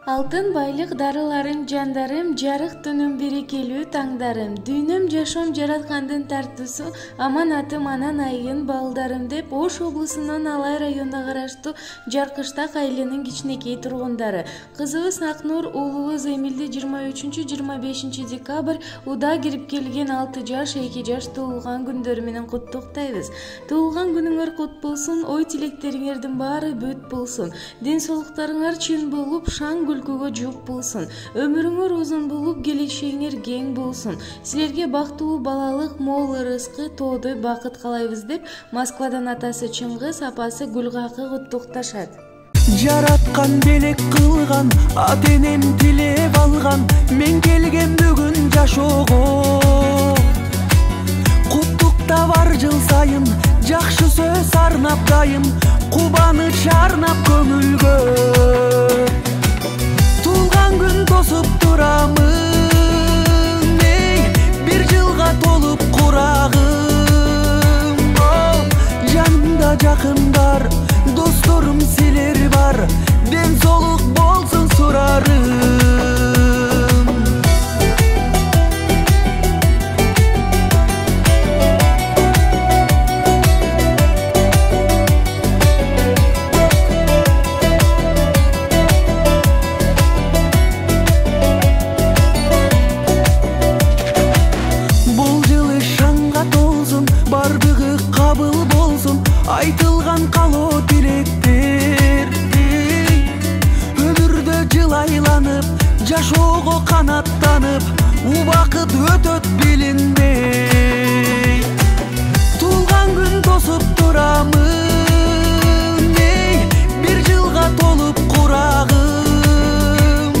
Алтын байлык дарыларым жандарым, жарык түнүм берекелүү таңдарым. Дүйнөм жашоом жараткандын тартуусу, аманатым анан айгын балдарым деп Ош облусунун Алай районуна караштуу Жаркыштак айылынын кичинекей тургундары. Кызыбыз Акнур, уулубуз Эмилди 23-25 декабрь уда кирип келген 6 жаш, 2 жаш туулган күндөрү менен куттуктайбыз. Туулган күнүңөр кут болсун, ой тилектериңердин баары бүт болсун. Ден соолуктарыңар чын болуп, шаң күлкүгө жуп болсун. Өмүрүңөр узун болуп, келечегиңер кең болсун. Силерге бактылуу балалык, мол ырыскы, тоодой бакыт каалайбыз деп Москвадан атасы Чыңгыз, апасы Гүлгакы куттукташат. Жараткан белек кылган, ата-энем тилеп алган, мен келген бүгүн жашоого. Куттукта бар жыл сайын, жакшы сөз арнап дайым, кубаныч арнап көңүлгө. Туулган күн тосуп турамын, бир жылга толуп курагым. Жанымда жакындар, досторум силер бар, ден соолук болсун сурарым. Бардыгы кабыл болсун, айтылган калоо тилектер. Өмүрдө жыл айланып, жашоого канаттанып, убакыт өтөт билинбей. Туулган күн тосуп турамын, бир жылга толуп курагым.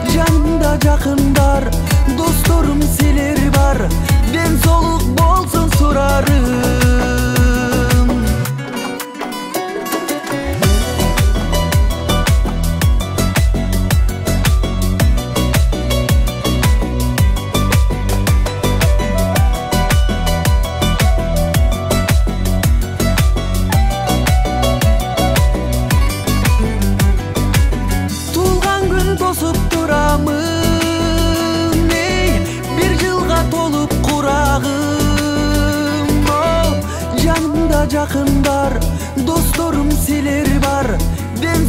Жанымда жакындар, досторум силер бар, ден соолук болсун сурарым. Туулган күн тосуп турамын, бир жылга толуп курагым. Жанымда жакындар, досторум силер бар, ден